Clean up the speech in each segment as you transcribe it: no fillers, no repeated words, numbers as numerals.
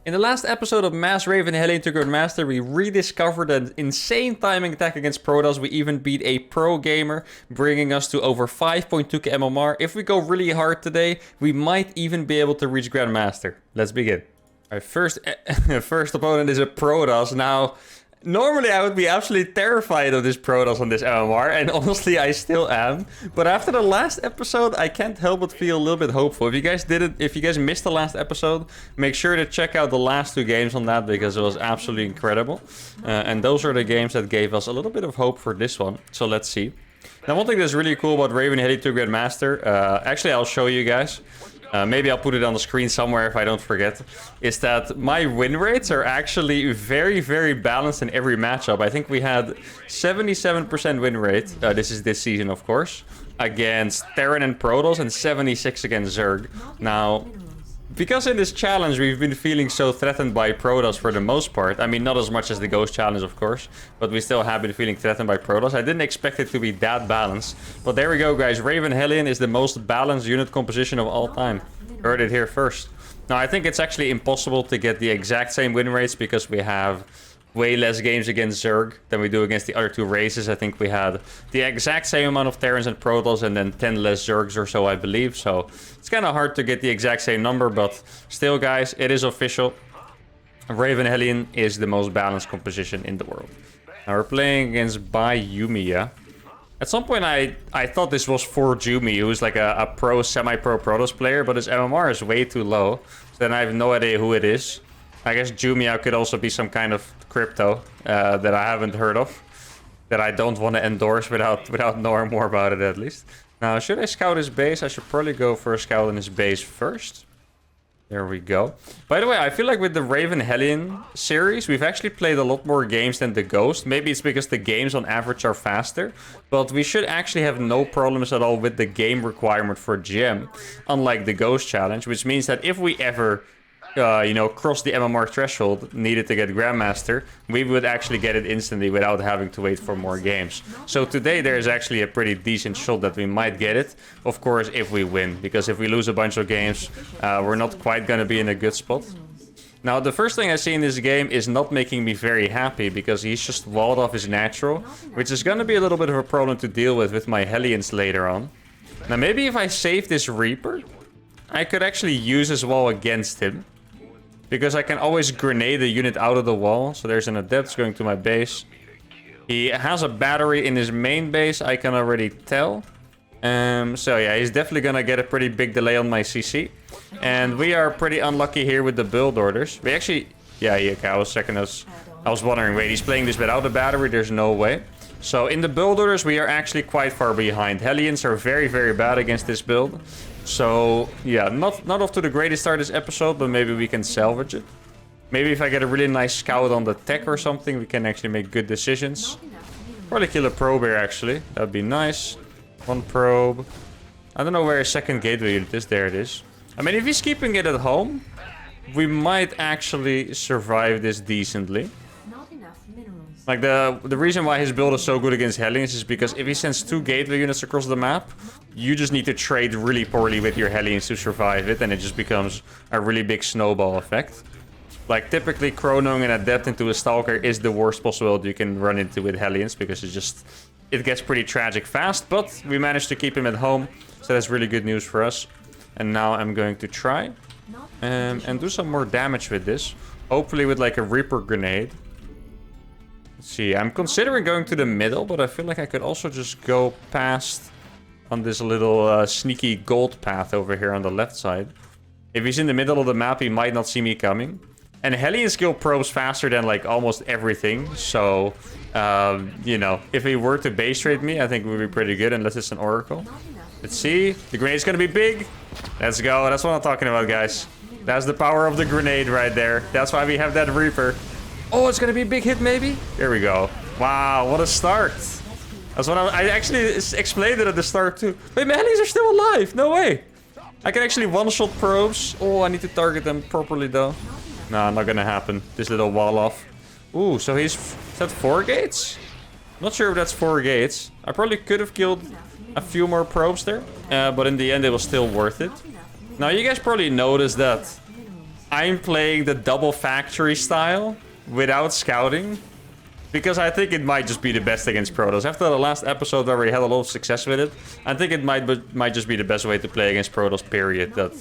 In the last episode of Mass Raven Hellion to Grandmaster, we rediscovered an insane timing attack against Protoss. We even beat a pro gamer, bringing us to over 5.2k MMR. If we go really hard today, we might even be able to reach Grandmaster. Let's begin. Our first opponent is a Protoss. Now, normally I would be absolutely terrified of this Protoss on this MMR, and honestly I still am. But after the last episode, I can't help but feel a little bit hopeful. If you guys missed the last episode, make sure to check out the last two games on that, because it was absolutely incredible. And those are the games that gave us a little bit of hope for this one. So let's see. Now, one thing that's really cool about Raven Hellion to Grandmaster, actually I'll show you guys. Maybe I'll put it on the screen somewhere if I don't forget, is that my win rates are actually very, very balanced in every matchup. I think we had 77% win rate, this is this season of course, against Terran and Protoss, and 76 against Zerg. Now, because in this challenge we've been feeling so threatened by Protoss for the most part. I mean, not as much as the Ghost challenge of course, but we still have been feeling threatened by Protoss. I didn't expect it to be that balanced, but there we go guys. Raven Hellion is the most balanced unit composition of all time. Heard it here first. Now I think it's actually impossible to get the exact same win rates, because we have way less games against Zerg than we do against the other two races. I think we had the exact same amount of Terrans and Protoss, and then 10 less Zergs or so, I believe. So it's kind of hard to get the exact same number, but still guys, it is official. Raven Hellion is the most balanced composition in the world. Now we're playing against Yumiya. At some point I thought this was for Jumi, who's like a pro, semi-pro Protoss player, but his MMR is way too low. So then I have no idea who it is. I guess Jumia could also be some kind of crypto that I haven't heard of, that I don't want to endorse without knowing more about it at least. Now, should I scout his base? I should probably go for a scout in his base first. There we go. By the way, I feel like with the Raven Hellion series, we've actually played a lot more games than the Ghost. Maybe it's because the games on average are faster, but we should actually have no problems at all with the game requirement for gem, unlike the Ghost challenge, which means that if we ever cross the MMR threshold needed to get Grandmaster, we would actually get it instantly without having to wait for more games. So today there is actually a pretty decent shot that we might get it, of course if we win, because if we lose a bunch of games, we're not quite gonna be in a good spot. Now the first thing I see in this game is not making me very happy, because he's just walled off his natural, which is gonna be a little bit of a problem to deal with my Hellions later on. Now maybe if I save this Reaper, I could actually use his wall against him, because I can always grenade a unit out of the wall. So there's an adept going to my base. He has a battery in his main base, I can already tell. So yeah, he's definitely gonna get a pretty big delay on my CC. And we are pretty unlucky here with the build orders. We actually... Yeah, I was wondering, wait, he's playing this without a battery? There's no way. So in the build orders, we are actually quite far behind. Hellions are very, very bad against this build. So, yeah, not off to the greatest start this episode, but maybe we can salvage it. Maybe if I get a really nice scout on the tech or something, we can actually make good decisions. Probably kill a probe here, actually. That would be nice. One probe. I don't know where his second gateway unit is. There it is. I mean, if he's keeping it at home, we might actually survive this decently. Like, the reason why his build is so good against Hellions is because if he sends 2 gateway units across the map, you just need to trade really poorly with your Hellions to survive it, and it just becomes a really big snowball effect. Like, typically chronoing an adept into a stalker is the worst possibility you can run into with Hellions, because it gets pretty tragic fast, but we managed to keep him at home, so that's really good news for us. And now I'm going to try and do some more damage with this, hopefully with like a Reaper grenade. Let's see, I'm considering going to the middle, but I feel like I could also just go past on this little sneaky gold path over here on the left side. If he's in the middle of the map, he might not see me coming. And Hellions kill probes faster than like almost everything. So, if he were to base trade me, I think it would be pretty good, unless it's an Oracle. Let's see, the grenade's gonna be big. Let's go, that's what I'm talking about, guys. That's the power of the grenade right there. That's why we have that Reaper. Oh, it's gonna be a big hit, maybe? There we go. Wow, what a start. That's what I actually explained it at the start, too. Wait, my Hellions are still alive. No way. I can actually one-shot probes. Oh, I need to target them properly, though. Nah, not gonna happen. This little wall off. Ooh, so is that 4 gates? Not sure if that's 4 gates. I probably could have killed a few more probes there. But in the end, it was still worth it. Now, you guys probably noticed that I'm playing the double factory style without scouting. Because I think it might just be the best against Protoss. After the last episode where we had a lot of success with it, I think it might just be the best way to play against Protoss, period. That,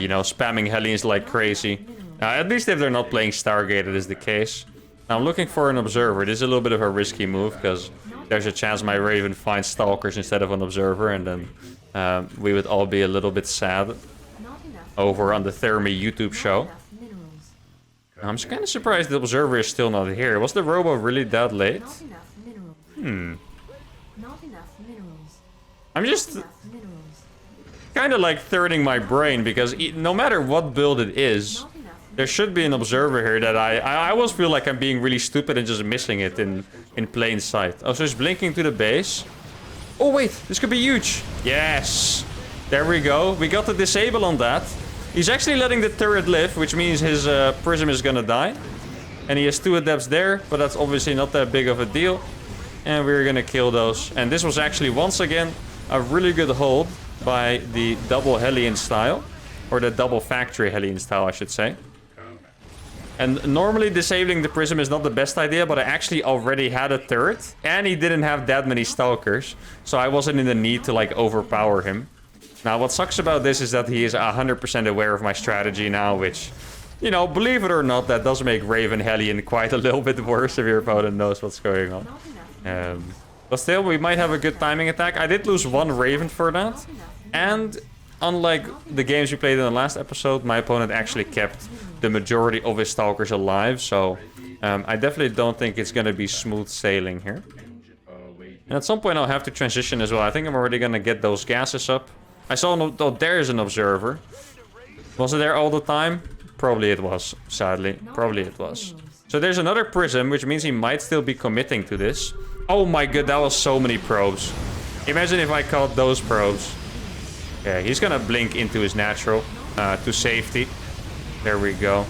you know, spamming Hellions like crazy. At least if they're not playing Stargate, it is the case. Now, I'm looking for an Observer. This is a little bit of a risky move, because there's a chance my Raven finds Stalkers instead of an Observer, and then we would all be a little bit sad over on the Thermi YouTube show. I'm just kind of surprised the Observer is still not here. Was the Robo really that late? I'm just kind of like thirding my brain, because no matter what build it is, there should be an Observer here that I always feel like I'm being really stupid and just missing it in plain sight. Oh, so he's blinking to the base. Oh wait, this could be huge. Yes. There we go. We got the disable on that. He's actually letting the turret live, which means his prism is gonna die. And he has 2 adepts there, but that's obviously not that big of a deal. And we're gonna kill those. And this was actually, once again, a really good hold by the double Hellion style. Or the double factory Hellion style, I should say. And normally disabling the prism is not the best idea, but I actually already had a turret. And he didn't have that many stalkers. So I wasn't in the need to, like, overpower him. Now, what sucks about this is that he is 100% aware of my strategy now, which, you know, believe it or not, that does make Raven Hellion quite a little bit worse if your opponent knows what's going on. But still, we might have a good timing attack. I did lose 1 Raven for that. And unlike the games we played in the last episode, my opponent actually kept the majority of his Stalkers alive. So I definitely don't think it's going to be smooth sailing here. And at some point, I'll have to transition as well. I think I'm already going to get those gases up. I saw, oh, there's an Observer. Was it there all the time? Probably it was, sadly. Probably it was. So there's another prism, which means he might still be committing to this. Oh my god, that was so many probes. Imagine if I caught those probes. Yeah, he's gonna blink into his natural to safety. There we go.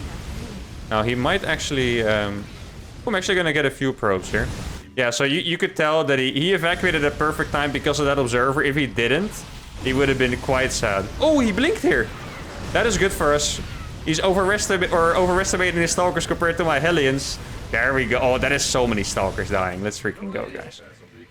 Now he might actually... I'm actually gonna get a few probes here. Yeah, so you could tell that he evacuated at perfect time because of that Observer. If he didn't, he would have been quite sad. Oh, he blinked here. That is good for us. He's overestimating his Stalkers compared to my Hellions. There we go. Oh, that is so many Stalkers dying. Let's freaking go, guys.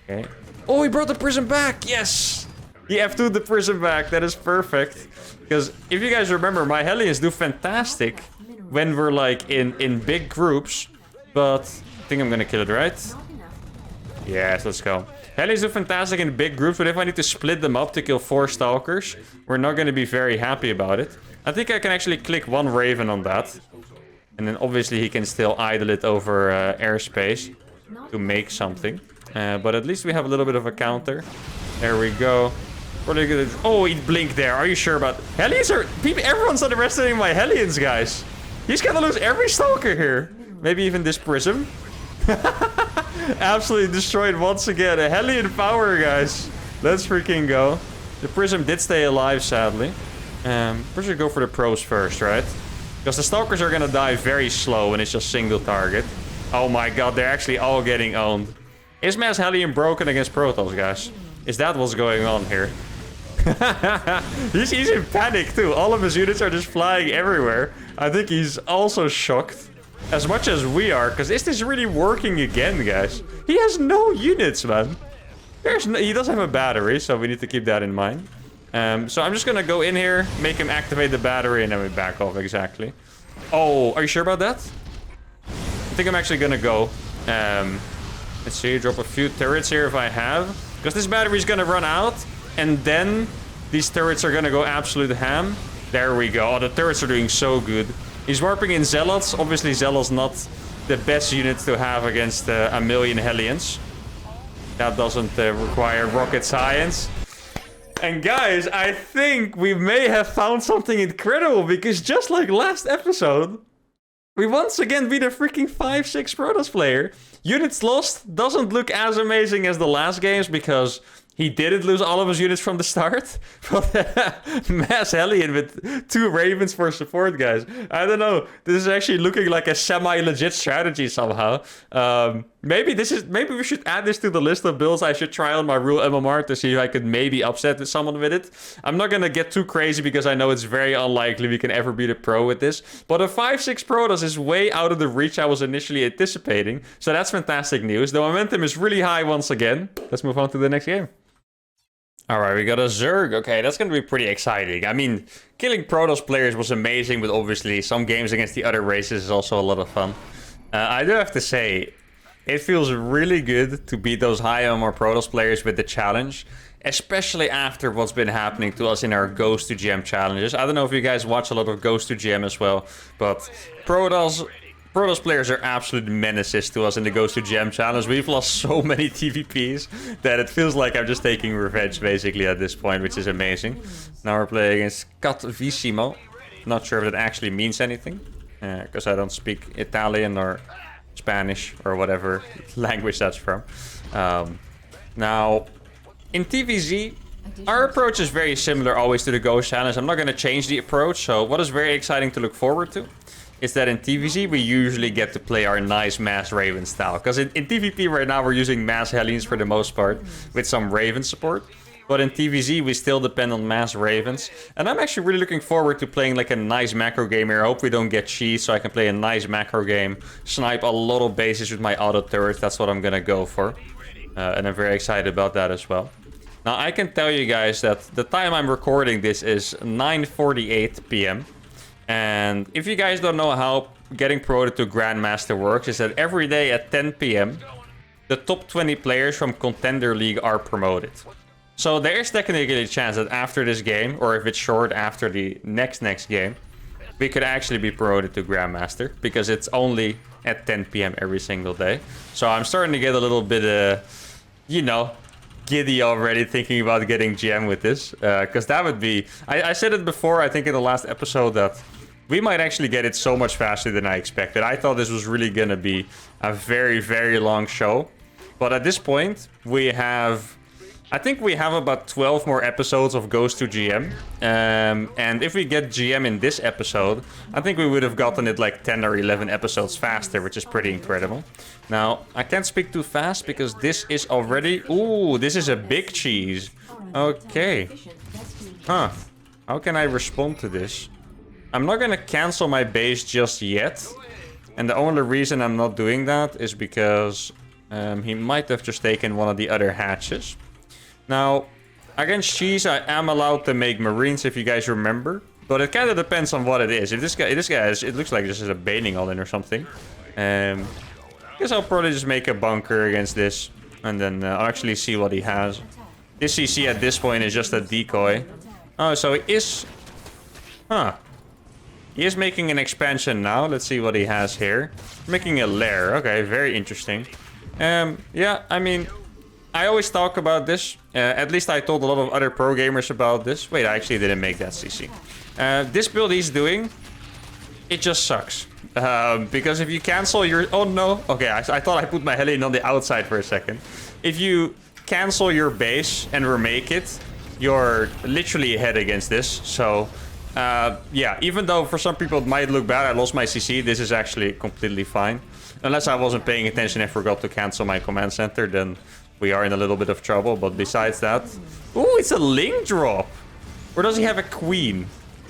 Okay. Oh, he brought the prism back. Yes. He F2'd the prism back. That is perfect. Because if you guys remember, my Hellions do fantastic when we're like in big groups. But I think I'm going to kill it, right? Yes, let's go. Hellions do fantastic in big groups, but if I need to split them up to kill 4 Stalkers, we're not going to be very happy about it. I think I can actually click 1 Raven on that. And then obviously he can still idle it over airspace to make something. But at least we have a little bit of a counter. There we go. Really good. Oh, he blinked there. Are you sure about... Hellions are... Everyone's underestimating my Hellions, guys. He's going to lose every Stalker here. Maybe even this prism. Absolutely destroyed once again. A Hellion power, guys. Let's freaking go. The prism did stay alive, sadly. We should go for the pros first, right? Because the Stalkers are gonna die very slow when it's just single target. Oh my god, they're actually all getting owned. Is Mass Hellion broken against Protoss, guys? Is that what's going on here? he's in panic too. All of his units are just flying everywhere. I think he's also shocked. As much as we are, because is this really working again, guys? He has no units, man. He does have a battery, so we need to keep that in mind. So I'm just gonna go in here, make him activate the battery, and then we back off, exactly. Oh, are you sure about that? I think I'm actually gonna go. Let's see, drop a few turrets here if I have. Because this battery is gonna run out, and then these turrets are gonna go absolute ham. There we go. Oh, the turrets are doing so good. He's warping in Zealots. Obviously, Zealots not the best unit to have against a million Hellions. That doesn't require rocket science. And guys, I think we may have found something incredible, because just like last episode, we once again beat a freaking 5-6 Protoss player. Units lost doesn't look as amazing as the last games, because He didn't lose all of his units from the start. But Mass Hellion with 2 Ravens for support, guys. I don't know. This is actually looking like a semi-legit strategy somehow. Maybe we should add this to the list of builds I should try on my real MMR to see if I could maybe upset someone with it. I'm not gonna get too crazy because I know it's very unlikely we can ever beat a pro with this. But a 5-6 Protoss is way out of the reach I was initially anticipating. So that's fantastic news. The momentum is really high once again. Let's move on to the next game. Alright, we got a Zerg. Okay, that's going to be pretty exciting. I mean, killing Protoss players was amazing, but obviously some games against the other races is also a lot of fun. I do have to say, it feels really good to beat those high MMR Protoss players with the challenge, especially after what's been happening to us in our Ghost to GM challenges. I don't know if you guys watch a lot of Ghost to GM as well, but Protoss players are absolute menaces to us in the Ghost to GM challenge. We've lost so many TVPs that it feels like I'm just taking revenge basically at this point, which is amazing. Now we're playing against Catvissimo. Not sure if that actually means anything, because I don't speak Italian or Spanish or whatever language that's from. Now, in TVZ, our approach is very similar always to the Ghost challenge. I'm not going to change the approach, so what is very exciting to look forward to is that in TVZ we usually get to play our nice Mass Raven style. Because in TVP right now we're using Mass Hellions for the most part, with some Raven support. But in TVZ we still depend on Mass Ravens. And I'm actually really looking forward to playing like a nice macro game here. I hope we don't get cheese so I can play a nice macro game. Snipe a lot of bases with my auto turrets, that's what I'm gonna go for. And I'm very excited about that as well. Now I can tell you guys that the time I'm recording this is 9:48 p.m. And if you guys don't know how getting promoted to Grandmaster works, is that every day at 10 p.m. the top 20 players from Contender League are promoted. So there is technically a chance that after this game, or if it's short after the next game, we could actually be promoted to Grandmaster, because it's only at 10 p.m. every single day. So I'm starting to get a little bit, you know, giddy already thinking about getting GM with this, because that would be... I said it before, I think in the last episode, that we might actually get it so much faster than I expected. I thought this was really going to be a very, very long show. But at this point, we have... I think we have about 12 more episodes of Ghost to GM. And if we get GM in this episode, I think we would have gotten it like 10 or 11 episodes faster, which is pretty incredible. Now, I can't speak too fast because this is already... Ooh, this is a big cheese. Okay. Huh. How can I respond to this? I'm not gonna cancel my base just yet. And the only reason I'm not doing that is because he might have just taken one of the other hatches. Now, against cheese, I am allowed to make marines, if you guys remember. But it kind of depends on what it is. If this guy is, it looks like this is a Baning all-in or something. I guess I'll probably just make a bunker against this. And then I'll actually see what he has. This CC at this point is just a decoy. Oh, so he is... Huh. He is making an expansion now. Let's see what he has here. Making a lair. Okay, very interesting. Yeah, I mean... I always talk about this. At least I told a lot of other pro gamers about this. Wait, I actually didn't make that CC. This build he's doing, it just sucks. Because if you cancel your... Oh no. Okay, I thought I put my Hellion on the outside for a second. If you cancel your base and remake it, you're literally ahead against this. So, yeah, even though for some people it might look bad, I lost my CC, this is actually completely fine. Unless I wasn't paying attention and forgot to cancel my command center, then we are in a little bit of trouble. But besides that... Ooh, it's a link drop! Or does he have a queen?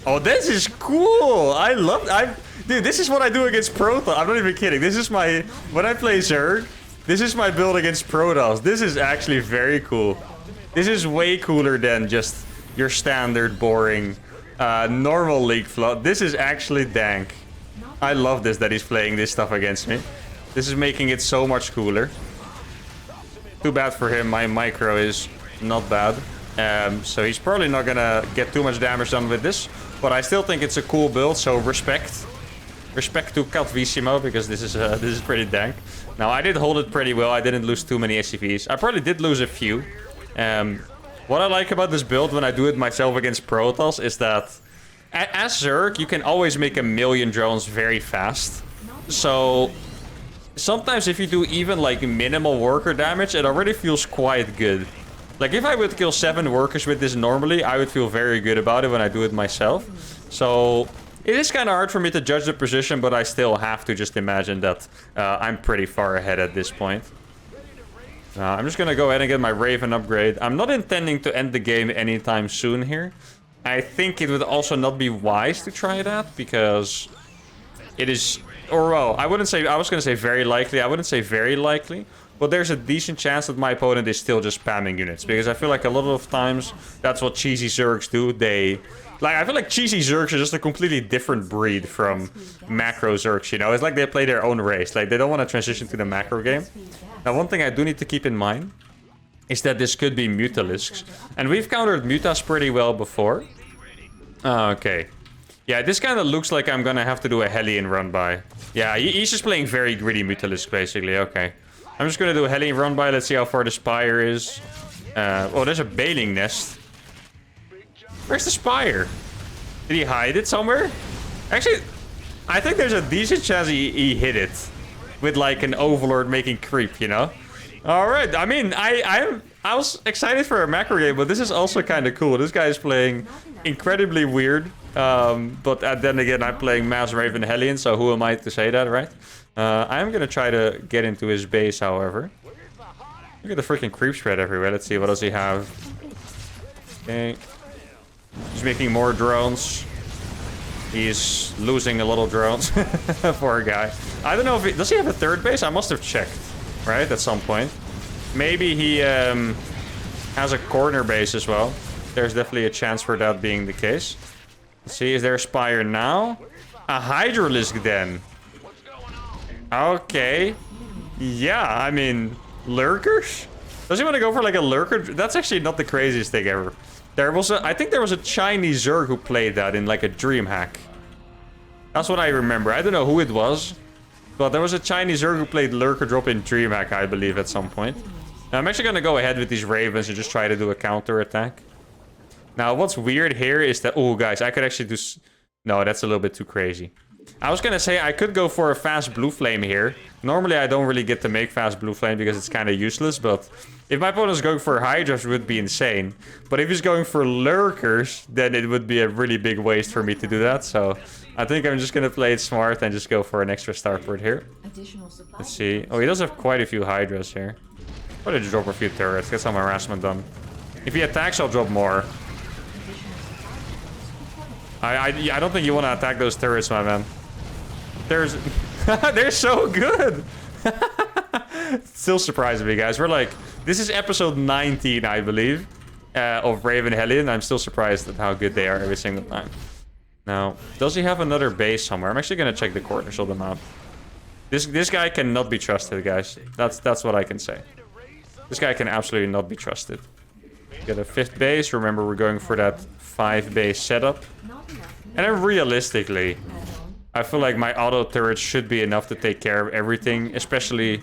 Oh, this is cool! I love... Dude, this is what I do against Protoss. I'm not even kidding. This is my... When I play Zerg, this is my build against Protoss. This is actually very cool. This is way cooler than just your standard, boring, normal League flood. This is actually dank. I love this, that he's playing this stuff against me. This is making it so much cooler. Too bad for him, my micro is not bad. So he's probably not gonna get too much damage done with this. But I still think it's a cool build, so respect. Respect to Catvissimo, because this is pretty dank. Now, I did hold it pretty well. I didn't lose too many SCVs. I probably did lose a few. What I like about this build when I do it myself against Protoss is that as Zerg, you can always make 1,000,000 drones very fast. So sometimes if you do even like minimal worker damage, it already feels quite good. Like, if I would kill 7 workers with this normally, I would feel very good about it when I do it myself. So, it is kind of hard for me to judge the position, but I still have to just imagine that I'm pretty far ahead at this point. I'm just gonna go ahead and get my Raven upgrade. I'm not intending to end the game anytime soon here. I think it would also not be wise to try that, because it is... Or, well, I wouldn't say... I was gonna say very likely. I wouldn't say very likely. But there's a decent chance that my opponent is still just spamming units. Because I feel like a lot of times, that's what cheesy Zergs do. They... Like, I feel like cheesy Zergs are just a completely different breed from macro Zergs, you know? It's like they play their own race. Like, they don't want to transition to the macro game. Now, one thing I do need to keep in mind is that this could be Mutalisks. And we've countered Mutas pretty well before. Okay. Yeah, this kind of looks like I'm gonna have to do a Hellion run by. Yeah, he's just playing very greedy Mutalisk, basically. Okay. I'm just gonna do a Hellion run by. Let's see how far the Spire is. Oh, there's a Bailing Nest. Where's the Spire? Did he hide it somewhere? Actually, I think there's a decent chance he hit it. With like an Overlord making creep, you know? Alright, I mean, I was excited for a macro game, but this is also kind of cool. This guy is playing incredibly weird. But then again, I'm playing Mass Raven Hellion, so who am I to say that, right? I am gonna try to get into his base, however. Look at the freaking creep spread everywhere. Let's see, what does he have? Okay. He's making more drones. He's losing a little drones. Poor guy. I don't know if he... Does he have a third base? I must have checked, right? At some point. Maybe he has a corner base as well. There's definitely a chance for that being the case. Let's see, is there a Spire now? A Hydralisk then. Okay. Yeah, I mean... Lurkers? Does he want to go for like a Lurker? That's actually not the craziest thing ever. There was a... I think there was a Chinese Zerg who played that in like a dream hack. That's what I remember. I don't know who it was. But there was a Chinese Zerg who played Lurker Drop in dream hack, I believe, at some point. Now, I'm actually going to go ahead with these Ravens and just try to do a counter attack. Now, what's weird here is that... Oh, guys, I could actually do... No, that's a little bit too crazy. I was going to say I could go for a fast Blue Flame here. Normally, I don't really get to make fast Blue Flame because it's kind of useless, but... If my opponent is going for Hydras, it would be insane. But if he's going for Lurkers, then it would be a really big waste for me to do that. So I think I'm just going to play it smart and just go for an extra starport here. Let's see. Oh, he does have quite a few Hydras here. Probably just drop a few turrets, get some harassment done. If he attacks, I'll drop more. I don't think you want to attack those turrets, my man. They're so good. Still surprising me, guys. We're like... This is episode 19, I believe, of Raven Hellion. I'm still surprised at how good they are every single time. Now, does he have another base somewhere? I'm actually going to check the corners of the map. This guy cannot be trusted, guys. That's what I can say. This guy can absolutely not be trusted. Get a 5th base. Remember, we're going for that 5-base setup. And then realistically, I feel like my auto turrets should be enough to take care of everything, especially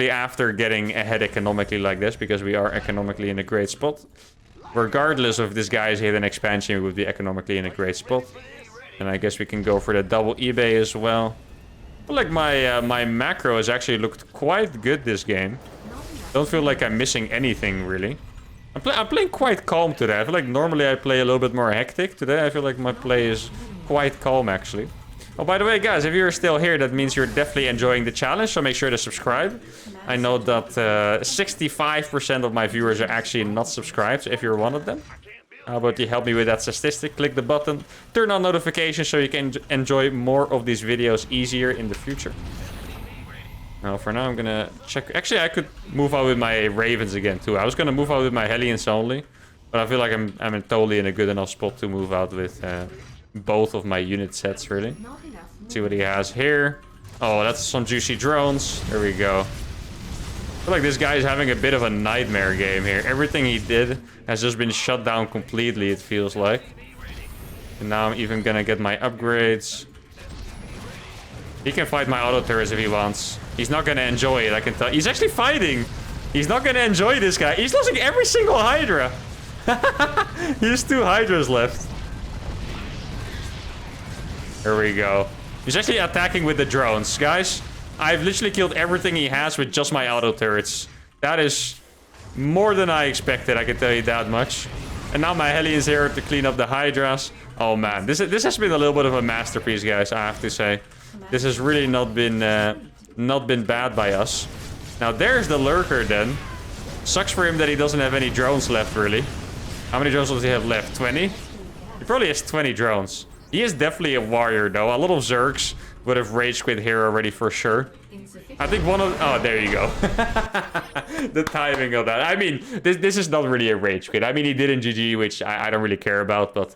after getting ahead economically like this, because we are economically in a great spot. Regardless of this guy's hidden expansion, we would be economically in a great spot. And I guess we can go for the double eBay as well. I feel like my macro has actually looked quite good this game. Don't feel like I'm missing anything, really. I'm playing quite calm today. I feel like normally I play a little bit more hectic. Today I feel like my play is quite calm, actually. Oh, by the way, guys, if you're still here, that means you're definitely enjoying the challenge, so make sure to subscribe. I know that 65% of my viewers are actually not subscribed, so if you're one of them, how about you help me with that statistic? Click the button, turn on notifications so you can enjoy more of these videos easier in the future. Now, for now, I'm gonna check... Actually, I could move out with my Ravens again, too. I was gonna move out with my Hellions only, but I feel like I'm totally in a good enough spot to move out with... both of my unit sets, really. Let's see what he has here. Oh, that's some juicy drones. There we go. I feel like this guy is having a bit of a nightmare game here. Everything he did has just been shut down completely, it feels like. And now I'm even gonna get my upgrades. He can fight my auto turrets if he wants. He's not gonna enjoy it, I can tell. He's actually fighting. He's not gonna enjoy this guy. He's losing every single Hydra. He has 2 Hydras left. There we go. He's actually attacking with the drones. Guys, I've literally killed everything he has with just my auto turrets. That is more than I expected, I can tell you that much. And now my Hellions here to clean up the Hydras. Oh man, this has been a little bit of a masterpiece, guys, I have to say. This has really not been bad by us. Now there's the Lurker then. Sucks for him that he doesn't have any drones left, really. How many drones does he have left? 20? He probably has 20 drones. He is definitely a warrior, though. A lot of Zergs would have rage quit here already for sure. I think one of... Oh, there you go. The timing of that. I mean, this is not really a rage quit. I mean, he did in GG, which I don't really care about, but...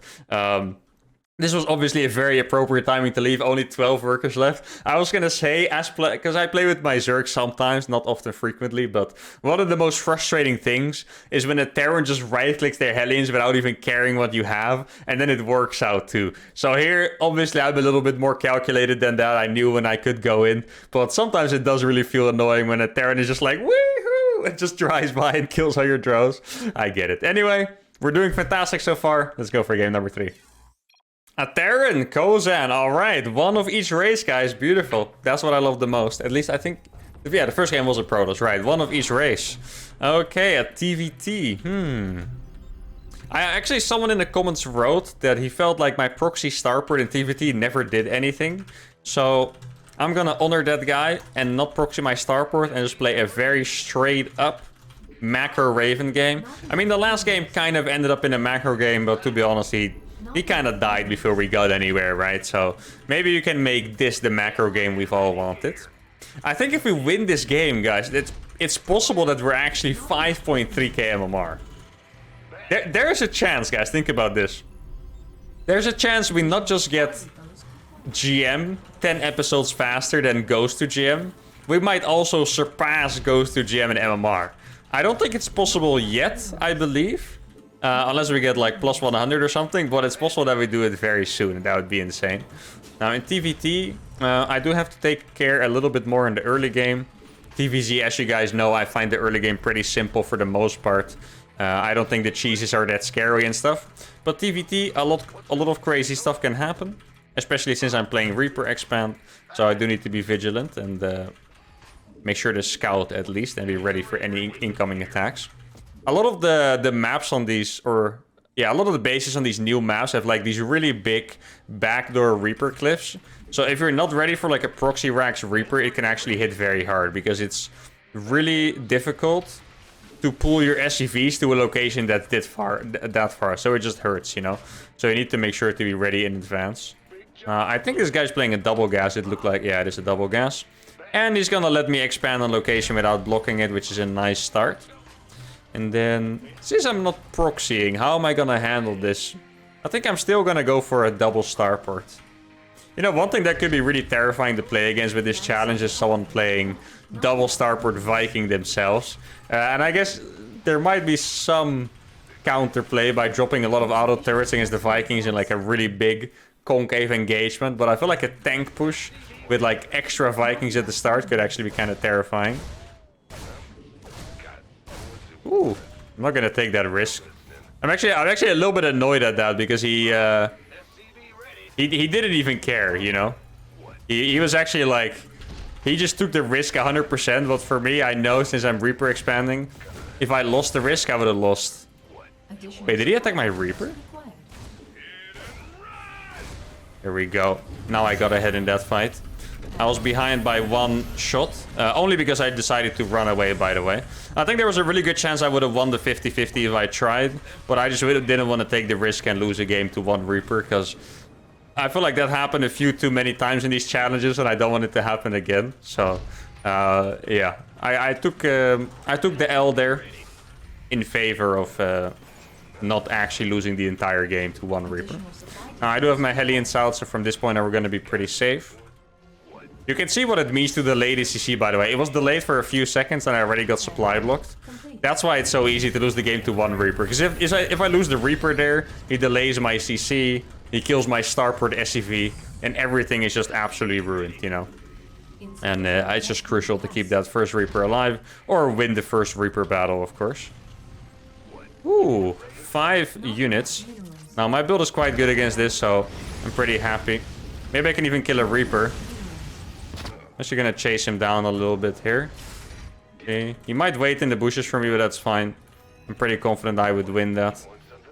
This was obviously a very appropriate timing to leave. Only 12 workers left. I was gonna say, because I play with my Zerg sometimes, not often frequently, but one of the most frustrating things is when a Terran just right-clicks their Hellions without even caring what you have, and then it works out too. So here, obviously, I'm a little bit more calculated than that. I knew when I could go in, but sometimes it does really feel annoying when a Terran is just like, woohoo, and just drives by and kills all your drones. I get it. Anyway, we're doing fantastic so far. Let's go for game number 3. A Terran, Kozan, alright. One of each race, guys. Beautiful. That's what I love the most. At least I think... Yeah, the first game was a Protoss, right. One of each race. Okay, a TVT. Actually, someone in the comments wrote that he felt like my proxy starport in TVT never did anything. So, I'm gonna honor that guy and not proxy my starport and just play a very straight up macro Raven game. I mean, the last game kind of ended up in a macro game, but to be honest, he kind of died before we got anywhere, right? So maybe you can make this the macro game we've all wanted. I think if we win this game, guys, it's possible that we're actually 5.3k MMR. There's a chance, guys. Think about this. There's a chance we not just get GM 10 episodes faster than Ghost to GM. We might also surpass Ghost to GM and MMR. I don't think it's possible yet, I believe. Unless we get like plus 100 or something, but it's possible that we do it very soon, and that would be insane. Now in TVT, I do have to take care a little bit more in the early game. TVZ, as you guys know, I find the early game pretty simple for the most part. I don't think the cheeses are that scary and stuff. But TVT, a lot of crazy stuff can happen, especially since I'm playing Reaper Expand. So I do need to be vigilant and make sure to scout at least and be ready for any incoming attacks. A lot of the maps on these, a lot of the bases on these new maps have like these really big backdoor Reaper cliffs. So if you're not ready for like a proxy Rax Reaper, it can actually hit very hard because it's really difficult to pull your SCVs to a location that's that far. So it just hurts, you know. So you need to make sure to be ready in advance. I think this guy's playing a double gas. It looked like, yeah, it is a double gas. And he's gonna let me expand on location without blocking it, which is a nice start. And then, since I'm not proxying, how am I gonna handle this? I think I'm still gonna go for a double starport. You know, one thing that could be really terrifying to play against with this challenge is someone playing double starport Viking themselves. And I guess there might be some counterplay by dropping a lot of auto turrets against the Vikings in like a really big concave engagement. But I feel like a tank push with like extra Vikings at the start could actually be kind of terrifying. Ooh, I'm not gonna take that risk. I'm actually a little bit annoyed at that because he didn't even care, you know. He was actually like, he just took the risk 100%. But for me, I know since I'm Reaper expanding, if I lost the risk, I would have lost. Wait, did he attack my Reaper? Here we go. Now I got ahead in that fight. I was behind by one shot, only because I decided to run away, by the way. I think there was a really good chance I would have won the 50-50 if I tried, but I just really didn't want to take the risk and lose a game to one Reaper, because I feel like that happened a few too many times in these challenges, and I don't want it to happen again. So, yeah, I took the L there in favor of not actually losing the entire game to one Reaper. I do have my Hellion south, so from this point on we're going to be pretty safe. You can see what it means to delay the CC, by the way. It was delayed for a few seconds and I already got supply blocked. That's why it's so easy to lose the game to one Reaper. Because if I lose the Reaper there, he delays my CC, he kills my starport SCV, and everything is just absolutely ruined, you know. And it's just crucial to keep that first Reaper alive, or win the first Reaper battle, of course. Ooh, 5 units. Now, my build is quite good against this, so I'm pretty happy. Maybe I can even kill a Reaper. Unless you're gonna chase him down a little bit here. Okay. He might wait in the bushes for me, but that's fine. I'm pretty confident I would win that.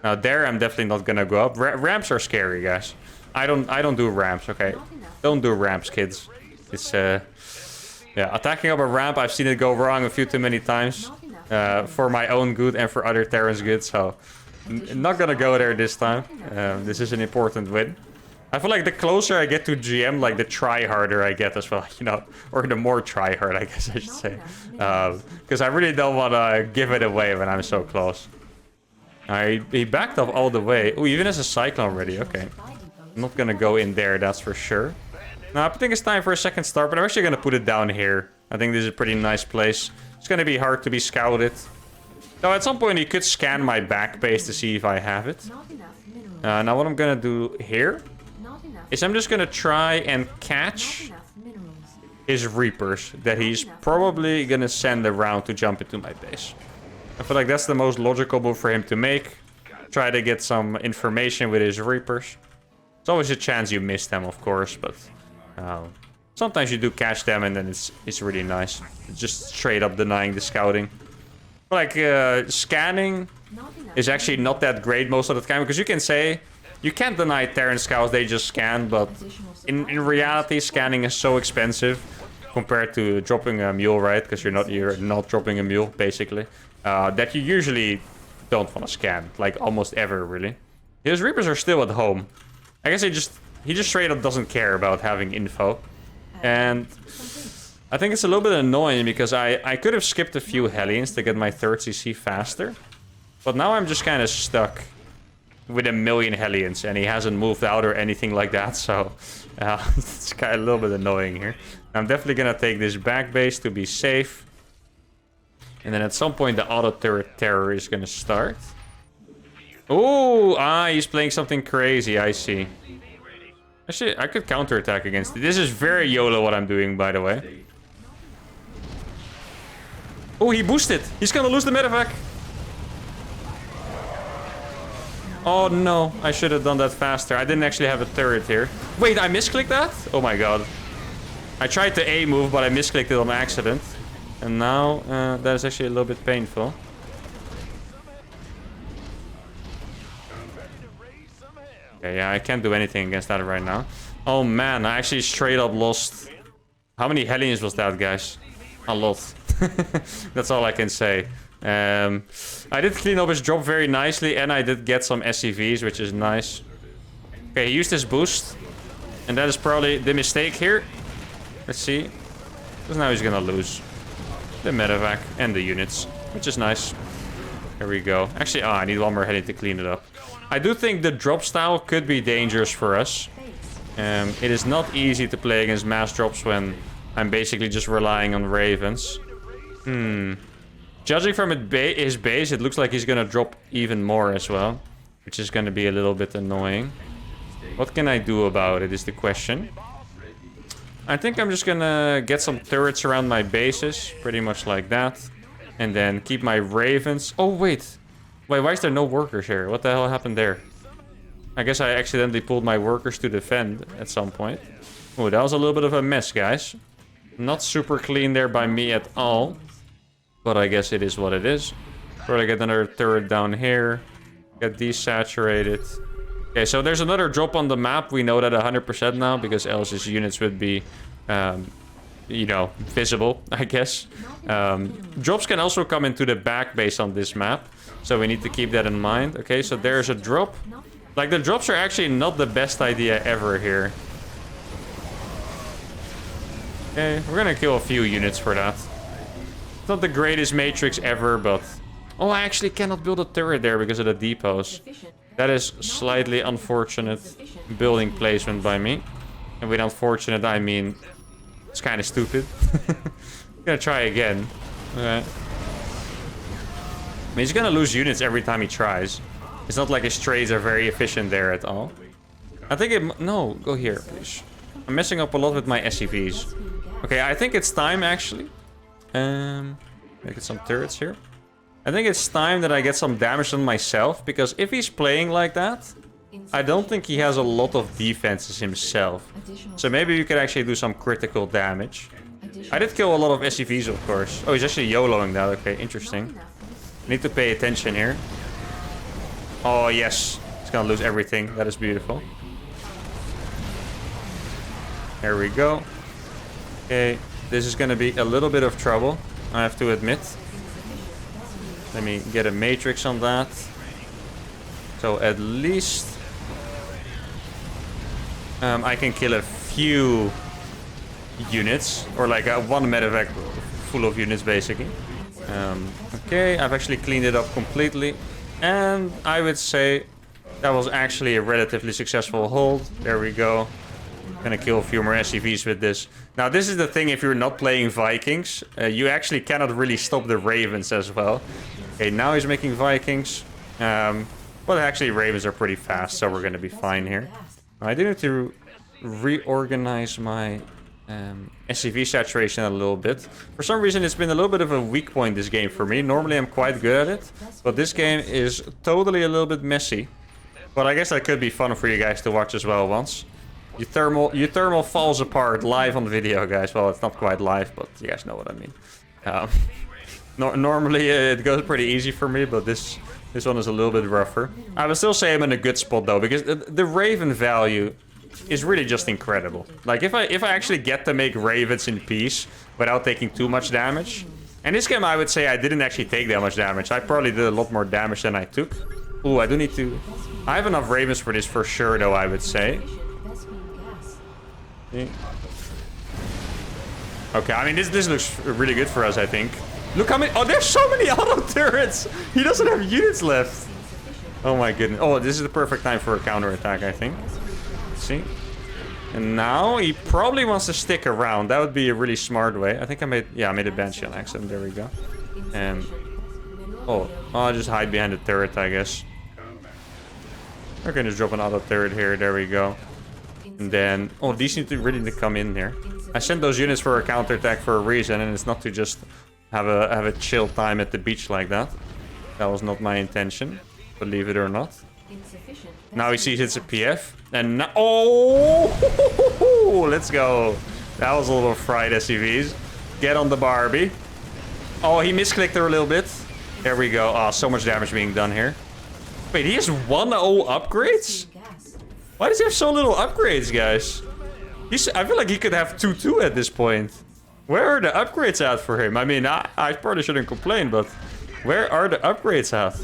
Now there, I'm definitely not gonna go up. Ramps are scary, guys. I don't do ramps, okay? Don't do ramps, kids. It's yeah, attacking up a ramp, I've seen it go wrong a few too many times. For my own good and for other Terrans' good, so not gonna go there this time. This is an important win. I feel like the closer I get to GM, like the try-harder I get as well, you know, or the more try-hard, I guess I should say. Because I really don't want to give it away when I'm so close. He backed up all the way. Oh, even as a Cyclone already, okay. I'm not gonna go in there, that's for sure. Now, I think it's time for a second start, but I'm actually gonna put it down here. I think this is a pretty nice place. It's gonna be hard to be scouted. Though at some point he could scan my back base to see if I have it. Now what I'm gonna do here is I'm just gonna try and catch his Reapers that he's probably gonna send around to jump into my base. I feel like that's the most logical move for him to make. Try to get some information with his Reapers. It's always a chance you miss them, of course, but sometimes you do catch them and then it's really nice. It's just straight up denying the scouting. Like, scanning is actually not that great most of the time, because you can say you can't deny Terran scouts, they just scan, but in reality, scanning is so expensive compared to dropping a mule, right? Because you're not dropping a mule, basically. That you usually don't want to scan, like almost ever, really. His Reapers are still at home. I guess he just straight up doesn't care about having info. And I think it's a little bit annoying because I could have skipped a few Hellions to get my 3rd CC faster. But now I'm just kind of stuck with 1,000,000 Hellions and he hasn't moved out or anything like that. So it's kind of a little bit annoying here. I'm definitely going to take this back base to be safe. And then at some point the auto turret terror is going to start. Oh, he's playing something crazy, I see. Actually, I could counterattack against it. This is very YOLO what I'm doing, by the way. Oh, he boosted. He's gonna lose the medevac. Oh no, I should have done that faster. I didn't actually have a turret here. Wait, I misclicked that? Oh my god. I tried the A move, but I misclicked it on accident. And now, that is actually a little bit painful. Okay, yeah, I can't do anything against that right now. Oh man, I actually straight up lost. How many Hellions was that, guys? A lot. That's all I can say. I did clean up his drop very nicely, and I did get some SCVs, which is nice. Okay, he used his boost. And that is probably the mistake here. Let's see. Because now he's gonna lose the medevac and the units, which is nice. Here we go. Actually, I need one more Hellion to clean it up. I do think the drop style could be dangerous for us. It is not easy to play against mass drops when I'm basically just relying on Ravens. Judging from his base, it looks like he's gonna drop even more as well, which is gonna be a little bit annoying. What can I do about it is the question. I think I'm just gonna get some turrets around my bases, pretty much like that. And then keep my Ravens. Oh, wait. Wait, why is there no workers here? What the hell happened there? I guess I accidentally pulled my workers to defend at some point. Oh, that was a little bit of a mess, guys. Not super clean there by me at all. But I guess it is what it is. Probably get another turret down here. Get desaturated. Okay, so there's another drop on the map. We know that 100% now, because else his units would be, you know, visible, I guess. Drops can also come into the back base on this map. So we need to keep that in mind. Okay, so there's a drop. Like, the drops are actually not the best idea ever here. Okay, we're gonna kill a few units for that. It's not the greatest matrix ever, but... Oh, I actually cannot build a turret there because of the depots. That is slightly unfortunate building placement by me. And with unfortunate, I mean... It's kind of stupid. I'm gonna try again. Okay. I mean, he's gonna lose units every time he tries. It's not like his trades are very efficient there at all. I think it... No, go here, please. I'm messing up a lot with my SCVs. Okay, I think it's time, actually. Get some turrets here. I think it's time that I get some damage on myself. Because if he's playing like that, I don't think he has a lot of defenses himself. So maybe you could actually do some critical damage. I did kill a lot of SCVs, of course. Oh, he's actually YOLOing that. Okay, interesting. Need to pay attention here. Oh, yes. He's gonna lose everything. That is beautiful. There we go. Okay, this is gonna be a little bit of trouble, I have to admit. Let me get a matrix on that. So at least I can kill a few units, or like one medevac full of units basically. Okay, I've actually cleaned it up completely, and I would say that was actually a relatively successful hold. There we go. Gonna kill a few more SCVs with this. Now this is the thing, if you're not playing Vikings, you actually cannot really stop the Ravens as well. Okay, now he's making Vikings. But actually Ravens are pretty fast, so we're gonna be fine here. I do need to reorganize my SCV saturation a little bit. For some reason it's been a little bit of a weak point this game for me. Normally I'm quite good at it, but this game is totally a little bit messy. But I guess that could be fun for you guys to watch as well once. uThermal falls apart live on video, guys. Well, it's not quite live, but you guys know what I mean. Normally it goes pretty easy for me, but this one is a little bit rougher. I would still say I'm in a good spot though, because the Raven value is really just incredible. Like if I actually get to make Ravens in peace without taking too much damage. And this game I would say I didn't actually take that much damage. I probably did a lot more damage than I took. Ooh, I do need to... I have enough Ravens for this for sure though, I would say. Okay, I mean this looks really good for us, I think. Look how many... Oh, there's so many auto turrets! He doesn't have units left. Oh my goodness. Oh, this is the perfect time for a counterattack, I think. Let's see. And now he probably wants to stick around. That would be a really smart way. I think I made... Yeah, I made a Banshee on accident. There we go. Oh, I'll just hide behind the turret, I guess. We're gonna drop an auto turret here. There we go. And then... Oh, these need to really come in here. I sent those units for a counterattack for a reason, and it's not to just have a chill time at the beach like that. That was not my intention, believe it or not. Now he sees it's a PF, and now... Oh! Let's go. That was a little fried SCVs. Get on the Barbie. Oh, he misclicked her a little bit. There we go. Oh, so much damage being done here. Wait, he has 1-0 upgrades? Why does he have so little upgrades, guys? I feel like he could have 2-2 at this point. Where are the upgrades at for him? I mean, I probably shouldn't complain, but where are the upgrades at?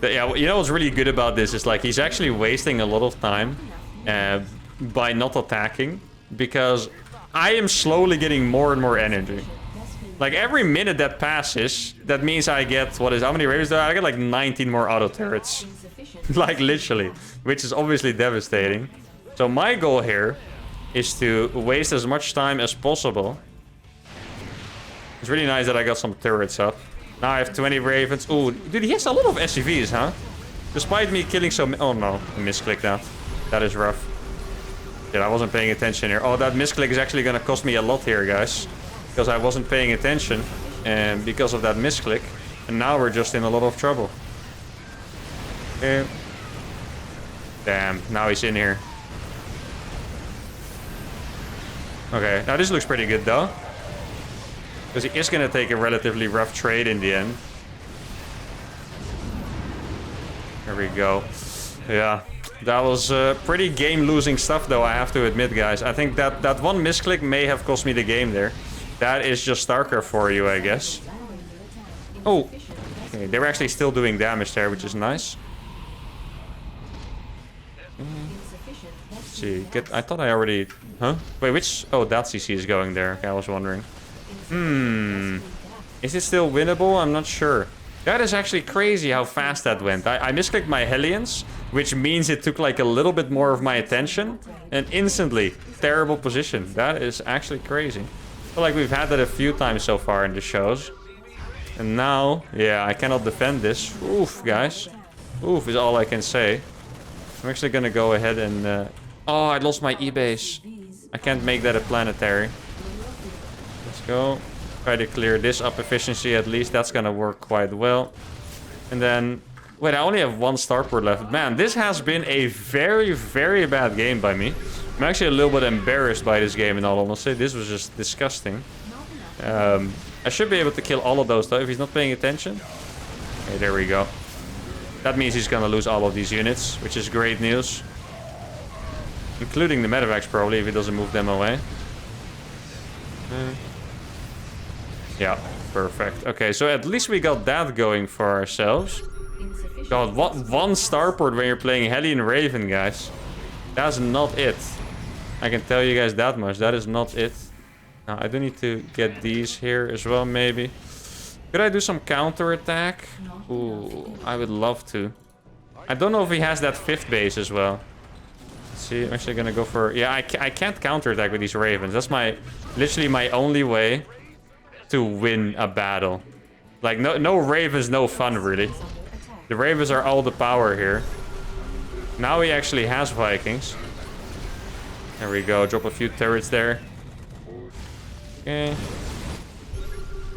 Yeah, you know what's really good about this is like he's actually wasting a lot of time by not attacking, because I am slowly getting more and more energy. Like every minute that passes, that means I get, how many Ravens do I get? Like 19 more auto turrets. Like literally, which is obviously devastating. So my goal here is to waste as much time as possible. It's really nice that I got some turrets up. Now I have 20 Ravens. Ooh, dude, he has a lot of SCVs, huh? Despite me killing so many... Oh no, I misclicked that. That is rough. Yeah, I wasn't paying attention here. Oh, that misclick is actually gonna cost me a lot here, guys. Because I wasn't paying attention. And because of that misclick. And now we're just in a lot of trouble. Okay. Damn, now he's in here. Okay, now this looks pretty good though. Because he is going to take a relatively rough trade in the end. There we go. Yeah, that was pretty game-losing stuff though, I have to admit, guys. I think that one misclick may have cost me the game there. That is just StarCraft for you, I guess. Oh, okay, they were actually still doing damage there, which is nice. Let's see, I thought I already... Huh? Wait, which... Oh, that CC is going there. Okay, I was wondering. Is it still winnable? I'm not sure. That is actually crazy how fast that went. I misclicked my Hellions, which means it took like a little bit more of my attention. And instantly, terrible position. That is actually crazy. I feel like we've had that a few times so far in the shows. And now, yeah, I cannot defend this. Oof, guys. Oof is all I can say. I'm actually gonna go ahead and... Oh, I lost my E-base. I can't make that a planetary. Let's go. Try to clear this up efficiency at least. That's gonna work quite well. And then... Wait, I only have one starport left. Man, this has been a very, very bad game by me. I'm actually a little bit embarrassed by this game in all honesty. This was just disgusting. I should be able to kill all of those though if he's not paying attention. Okay, there we go. That means he's gonna lose all of these units, which is great news. Including the medevacs probably if he doesn't move them away. Yeah, perfect. Okay, so at least we got that going for ourselves. God, what one starport when you're playing Heli and Raven, guys. That's not it. I can tell you guys that much. That is not it. Now, I do need to get these here as well, maybe. Could I do some counter-attack? Ooh, I would love to. I don't know if he has that 5th base as well. Let's see, I'm actually gonna go for... Yeah, I can't counter-attack with these Ravens. That's literally my only way to win a battle. Like, no Ravens, no fun, really. The Ravens are all the power here. Now he actually has Vikings. There we go, drop a few turrets there. Okay.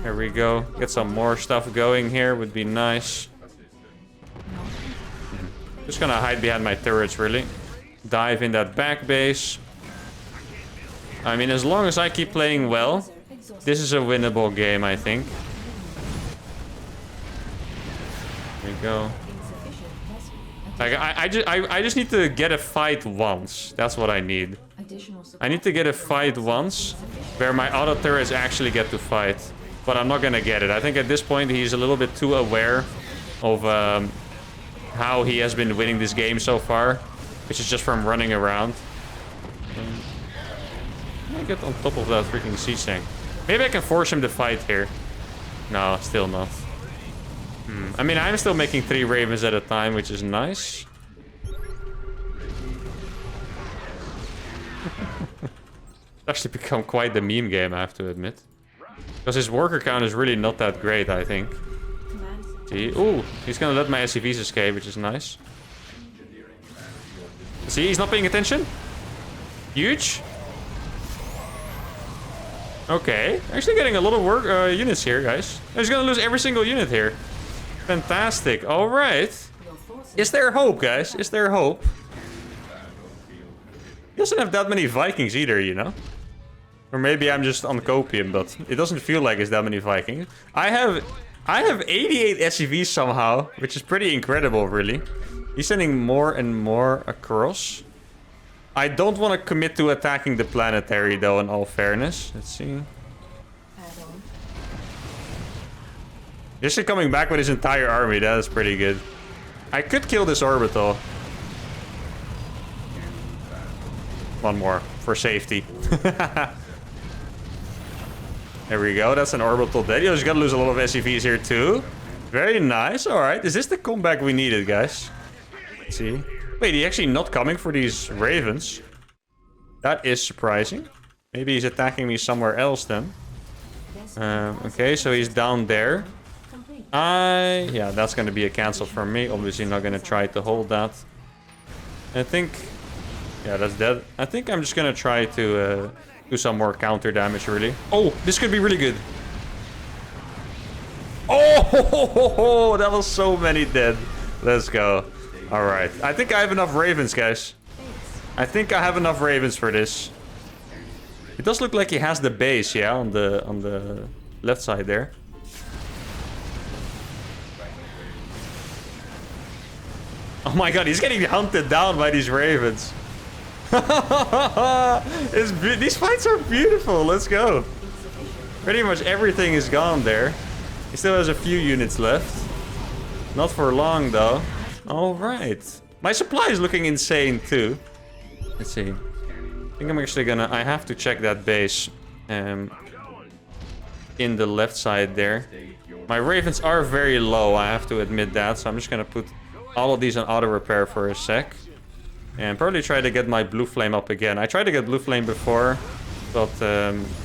There we go. Get some more stuff going here would be nice. Just gonna hide behind my turrets, really. Dive in that back base. I mean, as long as I keep playing well, this is a winnable game, I think. There we go. Like, I just need to get a fight once. That's what I need. I need to get a fight once where my auto turrets actually get to fight. But I'm not gonna get it. I think at this point he's a little bit too aware of how he has been winning this game so far, which is just from running around. Can I get on top of that freaking siege tank? Maybe I can force him to fight here. No, still not. I mean, I'm still making 3 Ravens at a time, which is nice. It's actually become quite the meme game, I have to admit. Because his worker count is really not that great, I think. See? Ooh, he's gonna let my SCVs escape, which is nice. See, he's not paying attention. Huge. Okay, actually getting a lot of work units here, guys. He's gonna lose every single unit here. Fantastic. All right. Is there hope, guys? Is there hope? He doesn't have that many Vikings either, you know? Or maybe I'm just on copium, but it doesn't feel like it's that many Vikings. I have 88 SCVs somehow, which is pretty incredible, really. He's sending more and more across. I don't want to commit to attacking the planetary, though, in all fairness. Let's see. Just coming back with his entire army, that is pretty good. I could kill this orbital. One more, for safety. There we go, that's an orbital dead. You just gotta lose a lot of SCVs here too. Very nice, alright. Is this the comeback we needed, guys? Let's see. Wait, he's actually not coming for these Ravens. That is surprising. Maybe he's attacking me somewhere else then. Okay, so he's down there. Yeah, that's gonna be a cancel for me. Obviously not gonna try to hold that. I think... Yeah, that's dead. I think I'm just gonna try to do some more counter damage, really. Oh, this could be really good. Oh, that was so many dead. Let's go. All right. I think I have enough Ravens, guys. I think I have enough Ravens for this. It does look like he has the base, yeah, on the left side there. Oh my god, he's getting hunted down by these Ravens. These fights are beautiful. Let's go. Pretty much everything is gone there. He still has a few units left. Not for long, though. All right. My supply is looking insane, too. Let's see. I think I'm actually gonna... I have to check that base. In the left side there. My Ravens are very low, I have to admit that. So I'm just gonna put all of these on auto repair for a sec. And probably try to get my blue flame up again. I tried to get blue flame before, but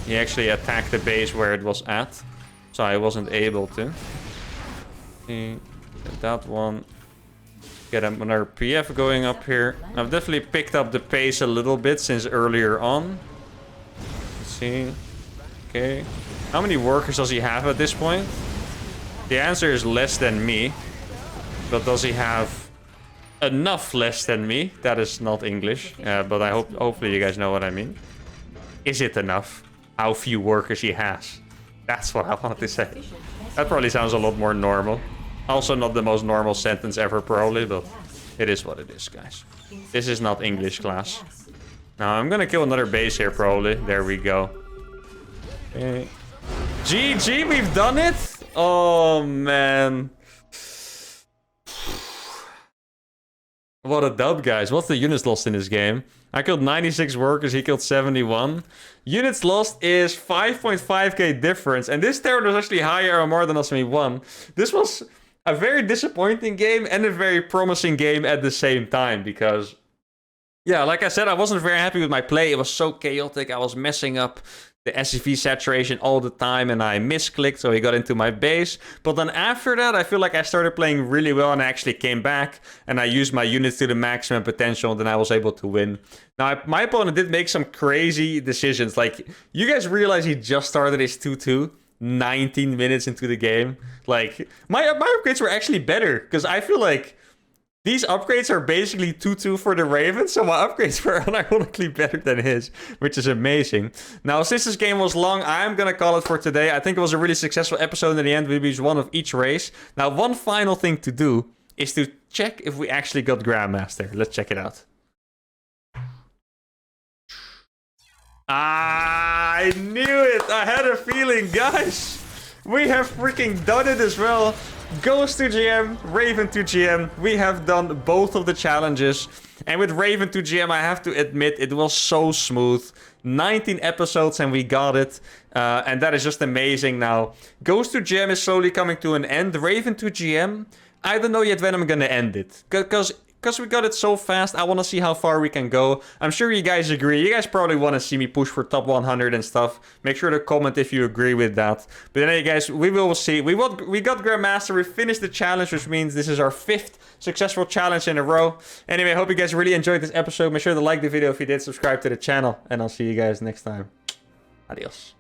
he actually attacked the base where it was at. So I wasn't able to. See, get that one. Get another PF going up here. I've definitely picked up the pace a little bit since earlier on. Let's see. Okay. How many workers does he have at this point? The answer is less than me. But does he have enough less than me. That is not English, but I hopefully you guys know what I mean. Is it enough? How few workers he has. That's what I wanted to say. That probably sounds a lot more normal. Also not the most normal sentence ever probably, but it is what it is, guys. This is not English class. Now I'm gonna kill another base here probably. There we go. Okay. GG, we've done it! Oh man. What a dub, guys. What's the units lost in this game? I killed 96 workers, he killed 71. Units lost is 5.5k difference. And this Terran was actually higher MMR than us, and we won. This was a very disappointing game and a very promising game at the same time. Because, yeah, like I said, I wasn't very happy with my play. It was so chaotic. I was messing up the SCV saturation all the time, and I misclicked, so he got into my base. But then after that, I feel like I started playing really well, and I actually came back, and I used my units to the maximum potential, and then I was able to win. Now, my opponent did make some crazy decisions. Like, you guys realize he just started his 2-2 19 minutes into the game? Like, my upgrades were actually better, because I feel like these upgrades are basically 2-2 for the Ravens, so my upgrades were unironically better than his, which is amazing. Now, since this game was long, I'm gonna call it for today. I think it was a really successful episode in the end. We used one of each race. Now, one final thing to do is to check if we actually got Grandmaster. Let's check it out. I knew it! I had a feeling, guys! We have freaking done it as well. Ghost to GM, Raven to GM. We have done both of the challenges. And with Raven to GM, I have to admit, it was so smooth. 19 episodes and we got it. And that is just amazing now. Ghost to GM is slowly coming to an end. Raven to GM, I don't know yet when I'm gonna end it. Because we got it so fast, I want to see how far we can go. I'm sure you guys agree. You guys probably want to see me push for top 100 and stuff. Make sure to comment if you agree with that. But anyway, guys, we will see. We got Grandmaster. We finished the challenge, which means this is our 5th successful challenge in a row. Anyway, I hope you guys really enjoyed this episode. Make sure to like the video if you did. Subscribe to the channel. And I'll see you guys next time. Adios.